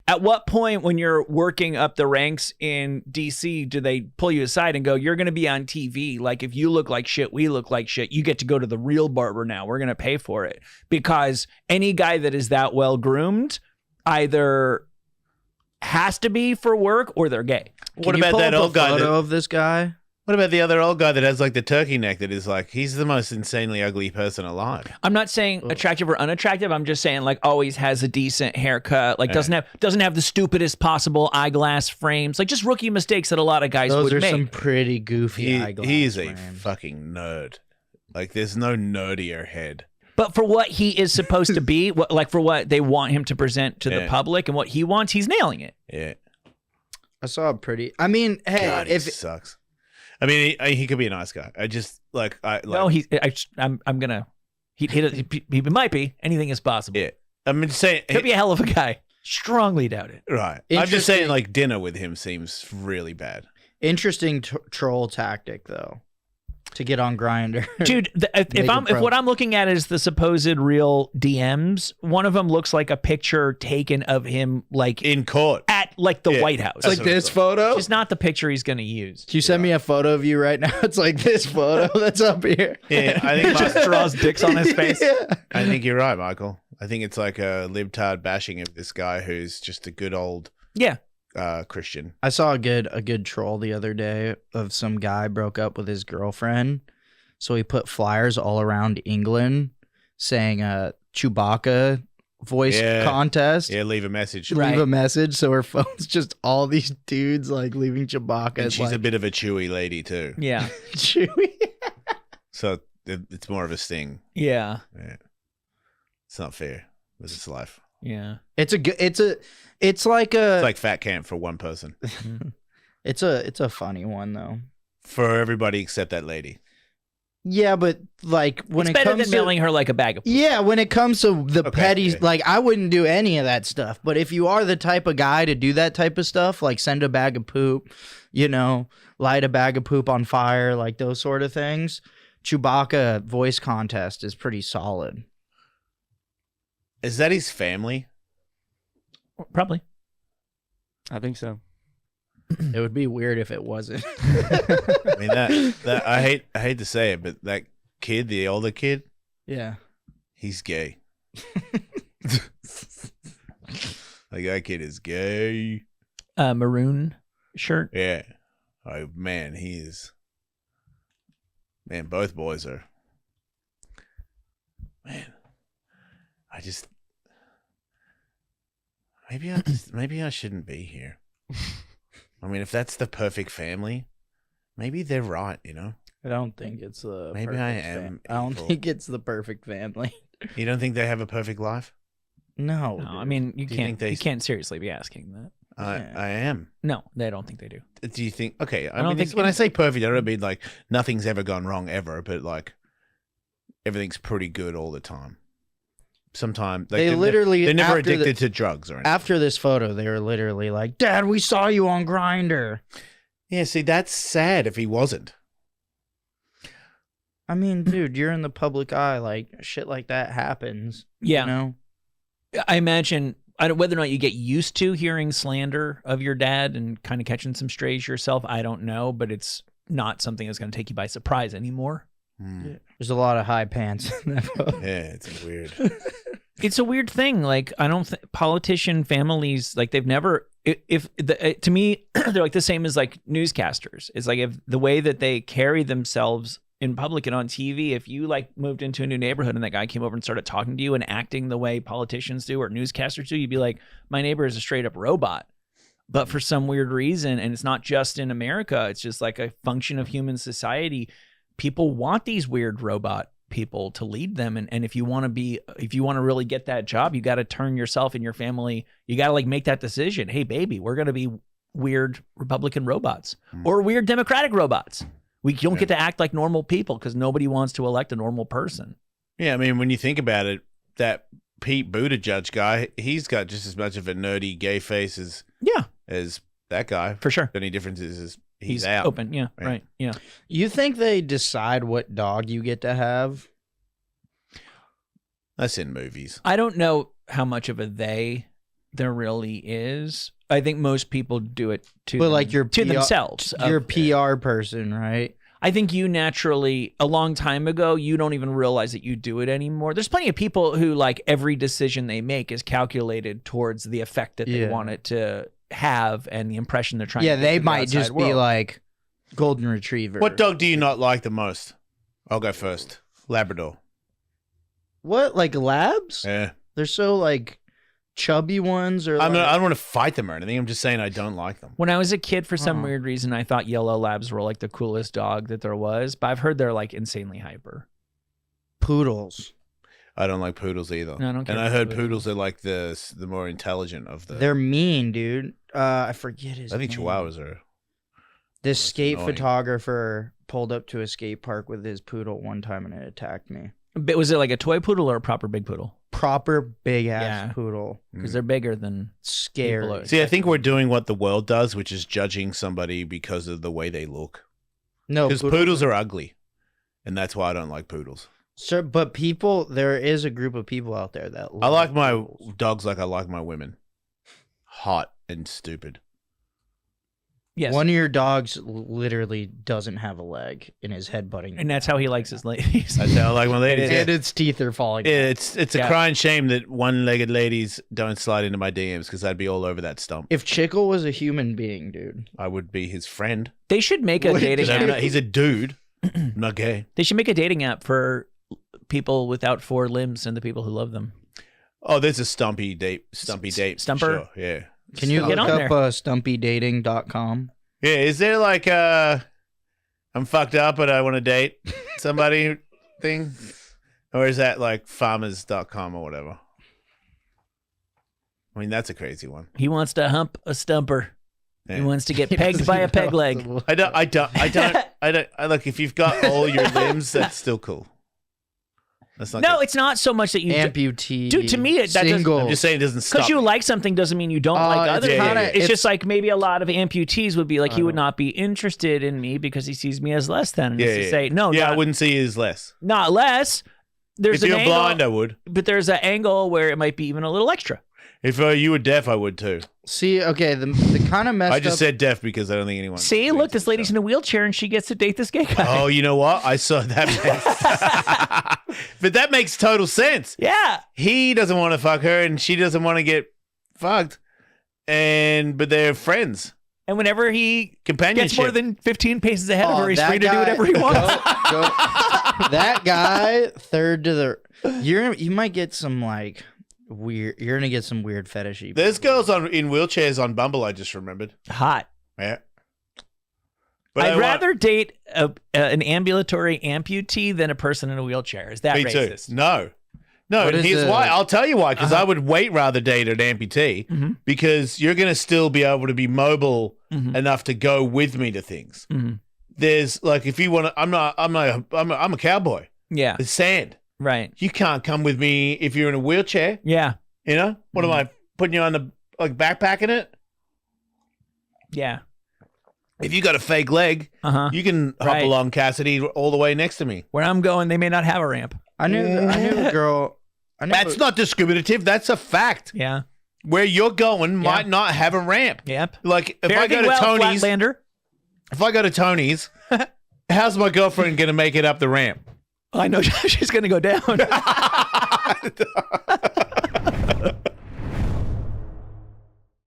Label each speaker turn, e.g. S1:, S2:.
S1: At what point when you're working up the ranks in DC do they pull you aside and go, you're going to be on TV? Like, if you look like shit, we look like shit. You get to go to the real barber now. We're going to pay for it. Because any guy that is that well groomed either has to be for work or they're gay.
S2: What about that old guy
S3: of this guy?
S2: What about the other old guy that has like the turkey neck that is like, he's the most insanely ugly person alive?
S1: I'm not saying attractive or unattractive. I'm just saying like always has a decent haircut. Like doesn't have the stupidest possible eyeglass frames. Like just rookie mistakes that a lot of guys would make.
S3: Those are some pretty goofy eyeglass
S2: He's a
S3: frames.
S2: fucking nerd. Like there's no nerdier head.
S1: But for what he is supposed to be, for what they want him to present to the public and what he wants, he's nailing it.
S2: Yeah.
S3: I saw a pretty. I mean, hey,
S2: God,
S3: if
S2: he sucks. I mean, he could be a nice guy. I just
S1: no, I'm gonna. He might be. Anything is possible.
S2: Yeah, I'm just saying
S1: could be a hell of a guy. Strongly doubt it.
S2: Right. I'm just saying, like dinner with him seems really bad.
S3: Interesting troll tactic, though, to get on Grindr.
S1: Dude, if what I'm looking at is the supposed real DMs, one of them looks like a picture taken of him like
S2: in court
S1: at like the White House.
S3: It's like this photo.
S1: It's not the picture he's going to use.
S3: Can you send me a photo of you right now? It's like this photo that's up here.
S2: Yeah, I think
S1: just draws dicks on his face.
S3: Yeah.
S2: I think you're right, Michael. I think it's like a libtard bashing of this guy who's just a good old Christian.
S3: I saw a good troll the other day of some guy broke up with his girlfriend. So he put flyers all around England saying Chewbacca voice contest.
S2: Yeah, leave a message.
S3: Leave a message. So her phone's just all these dudes like leaving Chewbacca.
S2: And she's a bit of a chewy lady too.
S1: Yeah.
S3: Chewy.
S2: So it's more of a sting.
S1: Yeah.
S2: It's not fair. This is life.
S1: Yeah.
S3: It's like
S2: fat camp for one person.
S3: It's a funny one though.
S2: For everybody except that lady.
S3: Yeah, but like when
S1: it's
S3: it
S1: better
S3: comes
S1: than
S3: to
S1: mailing her like a bag of poop.
S3: Yeah, when it comes to the petty, like I wouldn't do any of that stuff. But if you are the type of guy to do that type of stuff, like send a bag of poop, light a bag of poop on fire, like those sort of things, Chewbacca voice contest is pretty solid.
S2: Is that his family?
S1: Probably.
S4: I think so.
S3: It would be weird if it wasn't.
S2: I mean that I hate to say it, but that kid, the older kid,
S3: yeah,
S2: he's gay. Like that kid is gay.
S1: Maroon shirt.
S2: Yeah. Oh man, he is. Man, both boys are. Man, maybe I shouldn't be here. I mean, if that's the perfect family, maybe they're right,
S3: I don't think it's the
S2: maybe I am.
S3: I don't think it's the perfect family.
S2: You don't think they have a perfect life?
S3: No,
S1: I mean you can't seriously be asking that.
S2: I am.
S1: No, I don't think they do.
S2: Do you think? Okay,
S1: I don't think
S2: when I say perfect, I don't mean like nothing's ever gone wrong ever, but like everything's pretty good all the time. Sometimes like, they're never addicted to drugs or anything.
S3: After this photo, they were literally like, "Dad, we saw you on Grindr."
S2: Yeah, see, that's sad if he wasn't.
S3: I mean, dude, you're in the public eye. Like shit like that happens.
S1: Yeah, I imagine. Whether or not you get used to hearing slander of your dad and kind of catching some strays yourself, I don't know, but it's not something that's going to take you by surprise anymore.
S3: Yeah. There's a lot of high pants in that photo.
S2: Yeah, it's weird.
S1: It's a weird thing. Like, I don't think politician families, like they've never, to me, they're like the same as like newscasters. It's like if the way that they carry themselves in public and on TV, if you like moved into a new neighborhood and that guy came over and started talking to you and acting the way politicians do or newscasters do, you'd be like, my neighbor is a straight up robot. But for some weird reason, and it's not just in America, it's just like a function of human society. People want these weird robot people to lead them. And if you want to really get that job, you got to turn yourself and your family, you got to like make that decision. Hey, baby, we're going to be weird Republican robots or weird Democratic robots. We don't get to act like normal people because nobody wants to elect a normal person.
S2: Yeah, I mean, when you think about it, that Pete Buttigieg guy, he's got just as much of a nerdy gay face as that guy.
S1: For sure.
S2: The only difference is
S1: he's
S2: out.
S1: Open. Yeah, right. Yeah.
S3: You think they decide what dog you get to have?
S2: That's in movies.
S1: I don't know how much of a they there really is. I think most people do it to themselves.
S3: You're a PR person, right?
S1: I think you naturally, a long time ago, you don't even realize that you do it anymore. There's plenty of people who like every decision they make is calculated towards the effect that they want it to have and the impression they're trying to get.
S3: Yeah, they might just be like golden retriever.
S2: What dog do you not like the most? I'll go first. Labrador.
S3: What, like labs?
S2: Yeah.
S3: They're so like chubby ones, or
S2: I don't want to fight them or anything. I'm just saying I don't like them.
S1: When I was a kid, for some weird reason, I thought yellow labs were like the coolest dog that there was, but I've heard they're like insanely hyper.
S3: Poodles.
S2: I don't like poodles either.
S1: No, I don't care
S2: and I
S1: about
S2: heard
S1: poodles.
S2: poodles are like the more intelligent of the.
S3: They're mean, dude. I forget his name.
S2: I think Chihuahuas are.
S3: This skate
S2: annoying.
S3: photographer pulled up to a skate park with his poodle one time and it attacked me.
S1: But was it like a toy poodle or a proper big poodle?
S3: Proper big ass poodle.
S1: Because they're bigger than
S3: scary.
S2: See, I think we're doing what the world does, which is judging somebody because of the way they look.
S3: No,
S2: because poodles are ugly, and that's why I don't like poodles.
S3: Sir, but there is a group of people out there that
S2: I like my dogs like I like my women. Hot and stupid.
S1: Yes.
S3: One of your dogs literally doesn't have a leg and is headbutting.
S1: And that's how he likes his ladies.
S2: That's how I like my ladies.
S3: And its teeth are falling.
S2: It's a crying shame that one-legged ladies don't slide into my DMs because I'd be all over that stump.
S3: If Chickle was a human being, dude,
S2: I would be his friend.
S1: They should make a dating app.
S2: He's a dude. I'm not gay.
S1: They should make a dating app for people without 4 limbs and the people who love them.
S2: Oh, there's a stumpy date.
S1: Stumper?
S2: Sure, yeah.
S3: Can you
S1: Get
S3: look
S1: on
S3: up stumpydating.com?
S2: Yeah, is there like I'm fucked up but I want to date somebody thing? Or is that like farmers.com or whatever? I mean, that's a crazy one.
S1: He wants to hump a stumper.
S2: Yeah.
S1: He wants to get pegged by a peg leg.
S2: I don't look, if you've got all your limbs, that's still cool. That's not
S1: No,
S2: good.
S1: it's not so much that you
S3: amputee.
S1: Dude, to me, that doesn't.
S2: I'm just saying it doesn't stop.
S1: Because you like something doesn't mean you don't like others. It's just like maybe a lot of amputees would be like, he would not be interested in me because he sees me as less than. And to say, no,
S2: I wouldn't see you as less.
S1: Not less. There's
S2: if
S1: an
S2: you're
S1: angle,
S2: blind, I would.
S1: But there's an angle where it might be even a little extra.
S2: If you were deaf, I would too.
S3: See, okay, the kind of messed up.
S2: I just said deaf because I don't think anyone.
S1: See, look, this lady's in a wheelchair and she gets to date this gay guy.
S2: Oh, you know what? I saw that. But that makes total sense.
S1: Yeah.
S2: He doesn't want to fuck her and she doesn't want to get fucked. But they're friends.
S1: And whenever he
S2: Companionship.
S1: gets more than 15 paces ahead of her, he's free to do whatever he wants.
S3: That guy, third to the. You might get some like. Weird. You're gonna get some weird fetishy.
S2: There's girls in wheelchairs on Bumble. I just remembered.
S1: Hot.
S2: Yeah. But
S1: I'd rather date an ambulatory amputee than a person in a wheelchair. Is that
S2: me
S1: racist?
S2: Too. No. And here's why. I'll tell you why. Because I would rather date an amputee because you're gonna still be able to be mobile enough to go with me to things. There's like if you want to. I'm a cowboy.
S1: Yeah.
S2: There's sand.
S1: Right.
S2: You can't come with me if you're in a wheelchair.
S1: Yeah.
S2: You know? What am I putting you on the backpacking it?
S1: Yeah.
S2: If you got a fake leg, you can hop along Cassidy all the way next to me.
S1: Where I'm going, they may not have a ramp.
S3: I knew a girl.
S2: That's not discriminative. That's a fact.
S1: Yeah.
S2: Where you're going might not have a ramp.
S1: Yep.
S2: Like if I go to Tony's, how's my girlfriend going to make it up the ramp?
S1: I know she's going to go down.